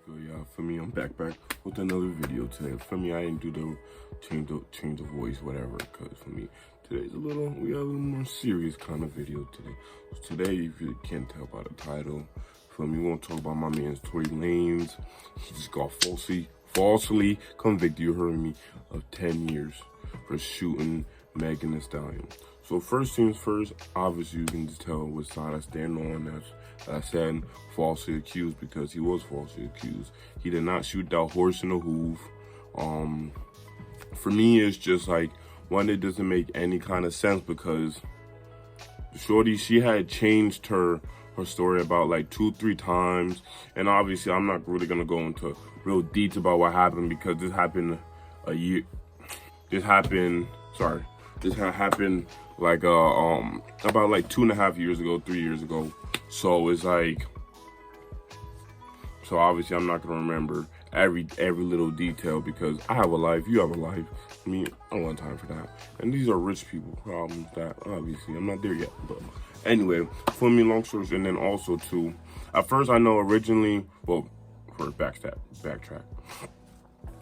good, y'all? For me, I'm back with another video today. For me, I didn't do the change the voice, whatever, because for me, today's we got a little more serious kind of video today. So today, if you can't tell by the title, for me, we want to talk about my man's Tory Lanez. He just got falsely convicted, you heard me, of 10 years for shooting Meg Thee Stallion. So first things first, obviously you can just tell what side I stand on. That's I said falsely accused because he was falsely accused. He did not shoot that horse in the hoof. For me, it's just like, one, it doesn't make any kind of sense because shorty, she had changed her story about like 2-3 times. And obviously I'm not really gonna go into real detail about what happened because this happened like about like 2.5 years ago, 3 years ago. So it's like, so obviously I'm not gonna remember every little detail because I have a life, you have a life. I mean, I don't want time for that. And these are rich people problems that obviously I'm not there yet. But anyway, for me, long story short, and then also too, at first I know originally, well, for backtrack,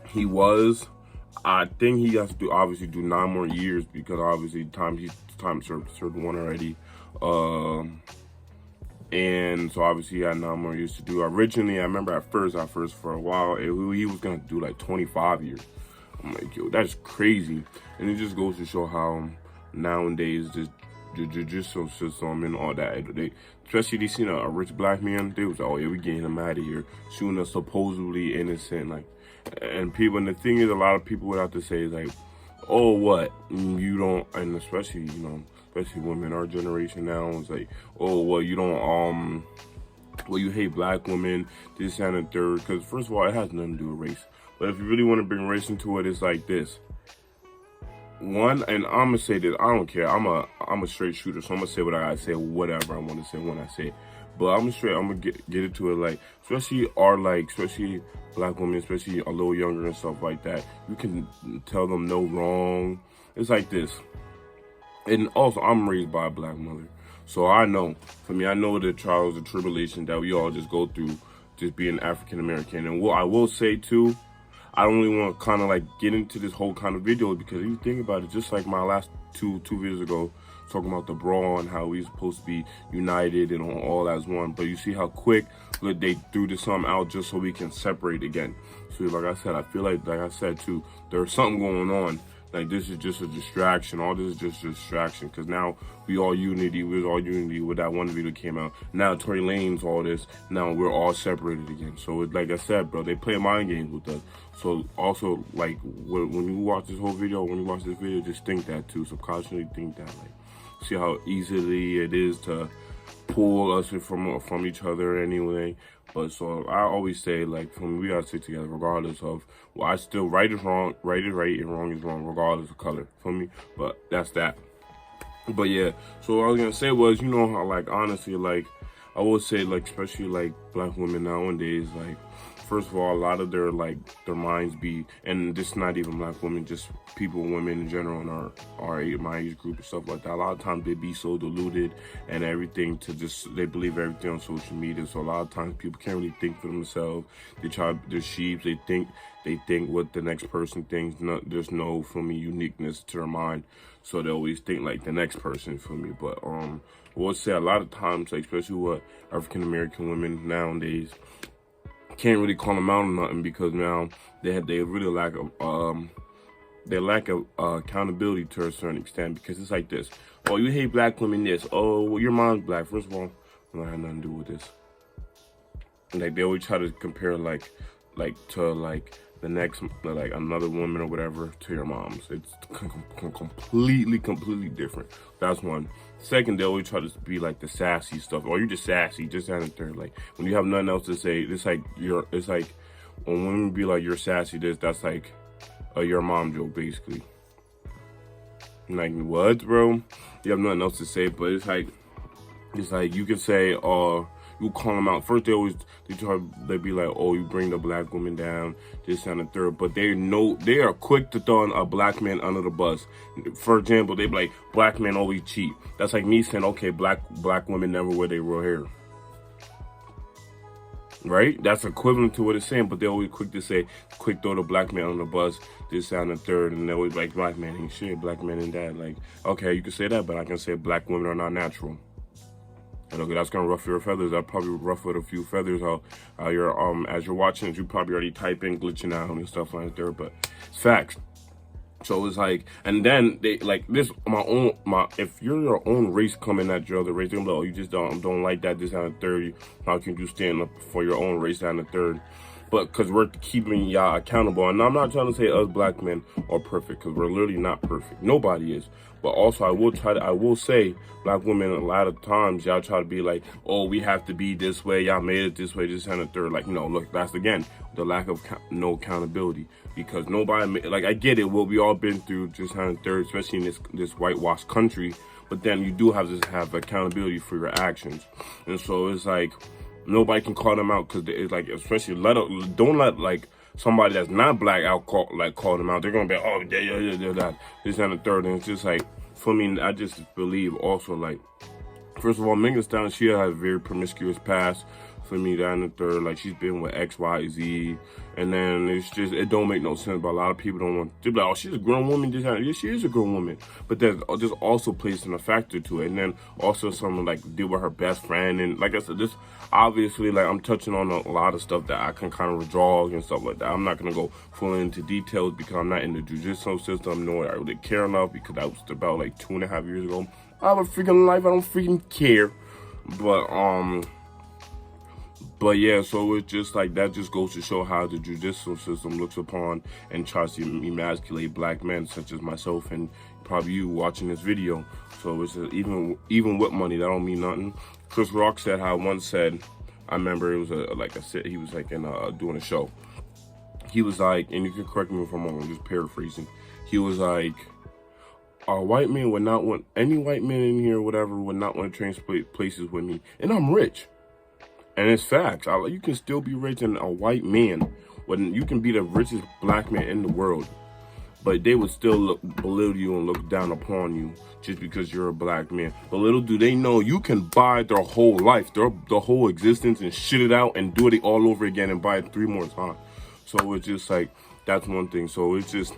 he was, I think he has to obviously do 9 more years because obviously time served one already. And so obviously he had 9 more years to do. Originally, I remember at first for a while, he was gonna do like 25 years. I'm like, yo, that's crazy. And it just goes to show how nowadays just so system and all that. Especially they seen a rich black man, they was like, oh yeah, we getting him out of here, shooting a supposedly innocent, like, and people. And the thing is, a lot of people would have to say is like, oh, what, you don't, and especially, you know, especially women, our generation now, is like, oh, well, you don't, well, you hate black women, this and the third, because first of all, it has nothing to do with race. But if you really want to bring race into it, it's like this. One, and I'm gonna say this, I don't care, I'm a straight shooter, so I'm gonna say what I gotta say, whatever I want to say when I say it. But I'm gonna get into it, like, especially black women, especially a little younger and stuff like that, you can tell them no wrong. It's like this. And also, I'm raised by a black mother, so I know, for me, I know the trials and tribulations that we all just go through just being African American. And what I will say too, I don't really want to kind of like get into this whole kind of video because if you think about it, just like my last two videos ago, talking about the brawl and how we're supposed to be united and all as one, but you see how quick they threw this something out just so we can separate again. So like I said, I feel like I said too, there's something going on. Like, this is just a distraction. All this is just a distraction. Because now we all unity. We was all unity with that one video that came out. Now Tory Lanez, all this. Now we're all separated again. So it's like I said, bro, they play mind games with us. So also, like, when you watch this whole video, just think that too. Subconsciously think that, like, see how easily it is to pull us from each other anyway. But so I always say, like, we gotta stick together regardless of, well, I still, right is right and wrong is wrong regardless of color, for me. But that's that. But yeah, so what I was gonna say was, you know how, like, honestly, like, I would say, like, especially like black women nowadays, like, first of all, a lot of their minds be, and this is not even black women, just women in general in my age group and stuff like that. A lot of times they be so deluded and everything they believe everything on social media. So a lot of times people can't really think for themselves. They're sheep. They think what the next person thinks. There's no, for me, uniqueness to their mind. So they always think like the next person, for me. But I would say a lot of times, like, especially with African American women nowadays, can't really call them out on nothing because now they really lack of accountability to a certain extent, because it's like this. Oh, you hate black women, this. Oh, well, your mom's black. First of all, it don't have nothing to do with this. Like, they always try to compare like the next, like, another woman or whatever to your mom's. It's completely different. That's one. Second, they always try to be like the sassy stuff. Or you're just sassy, just that and third. Like, when you have nothing else to say, it's like when women be like, you're sassy, that's like your mom joke, basically. Like, what, bro? You have nothing else to say, but it's like you can say, you call them out. First, they be like, oh, you bring the black woman down, this and the third. But they are quick to throw a black man under the bus. For example, they be like, black men always cheat. That's like me saying, okay, black women never wear their real hair. right? That's equivalent to what it's saying, but they're always quick to say, quick throw the black man on the bus, this, that, and the third, and they're always like, black man ain't shit, black man ain't that. Like, okay, you can say that, but I can say black women are not natural. And okay, that's gonna ruffle your feathers. That probably ruffled a few feathers. How you're as you're watching it, you probably already typing, glitching out and stuff like that. But it's facts. So it's like, and then they like this. If you're your own race coming at your other race, they're like, oh, you just don't like that. This and the third. How can you stand up for your own race and the third? But because we're keeping y'all accountable, and I'm not trying to say us black men are perfect, because we're literally not perfect. Nobody is. But also, I will say, black women, a lot of times, y'all try to be like, oh, we have to be this way, y'all made it this way, this and the third. Like, you know, look, that's, again, the lack of no accountability. Because nobody, like, I get it, what we all been through, just and the third, especially in this whitewashed country. But then you do have to have accountability for your actions. And so it's like, nobody can call them out, because it's like, especially, don't let, like, somebody that's not black out call them out. They're gonna be, oh, yeah, this and the third. And it's just like, for me, I just believe also, like, first of all, Meg Thee Stallion, she has a very promiscuous past. For me, that and the third, like, she's been with X, Y, Z, and then it's just, it don't make no sense. But a lot of people don't want to be like, oh, she's a grown woman. Yeah, she is a grown woman, but there's just also placing a factor to it. And then also someone like deal with her best friend, and like I said, this obviously, like, I'm touching on a lot of stuff that I can kind of withdraw and stuff like that. I'm not gonna go fully into details because I'm not in the judicial system, nor I really care enough, because that was about like 2.5 years ago. I have a freaking life. I don't freaking care. But yeah, so it's just like, that just goes to show how the judicial system looks upon and tries to emasculate black men such as myself and probably you watching this video. So it's even with money, that don't mean nothing. Chris Rock said how once said, I remember it was he was like in doing a show. He was like, and you can correct me if I'm wrong, I'm just paraphrasing. He was like, white men would not want, any white men in here, whatever, would not want to trade places with me. And I'm rich. And it's facts. You can still be rich and a white man. When you can be the richest black man in the world, but they would still belittle you and look down upon you just because you're a black man. But little do they know, you can buy their whole life, their whole existence, and shit it out and do it all over again and buy it 3 more times. So it's just like, that's one thing. So it's just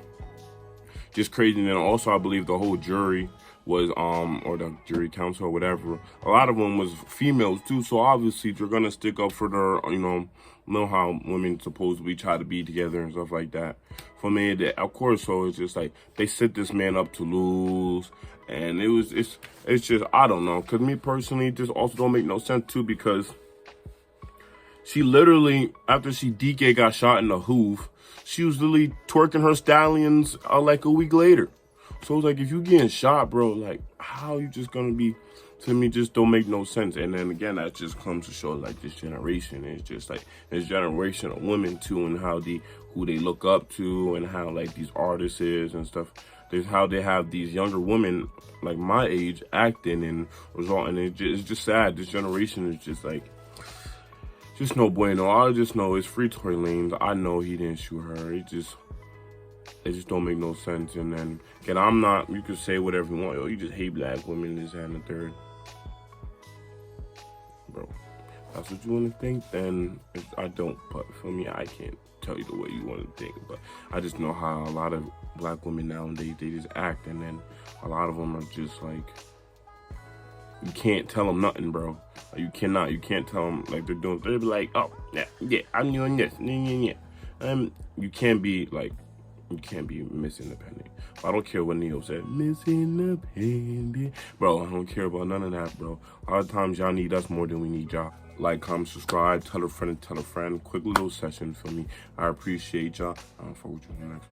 crazy. And then also, I believe the whole jury was, or the jury council or whatever, a lot of them was females too. So obviously they're gonna stick up for their, you know how women supposedly try to be together and stuff like that. For me, of course, so it's just like, they set this man up to lose. And it's just, I don't know. Cause me personally, this also don't make no sense too, because she literally, after she DK got shot in the hoof, she was literally twerking her stallions like a week later. So it's like, if you getting shot, bro, like, how you just gonna be, to me, just don't make no sense. And then again, that just comes to show, like, this generation. It's just like, this generation of women too, and how who they look up to, and how, like, these artists is and stuff. There's how they have these younger women, like my age, acting and resulting. It's just sad. This generation is just like, just no bueno. I just know it's free Tory Lanez. I know he didn't shoot her. It just don't make no sense. And then, again, I'm not, you can say whatever you want. Yo, you just hate black women, this and the third. Bro, that's what you want to think, then I don't. But for me, I can't tell you the way you want to think. But I just know how a lot of black women nowadays, they just act. And then a lot of them are just like, you can't tell them nothing, bro. You can't tell them, like, they'll be like, oh, yeah, I'm doing this, yeah. You can't be like, you can't be Miss Independent. I don't care what Neo said, Miss Independent. Bro, I don't care about none of that, bro. A lot of times y'all need us more than we need y'all. Like, comment, subscribe, tell a friend, quick little session for me. I appreciate y'all. I'll fuck with you next.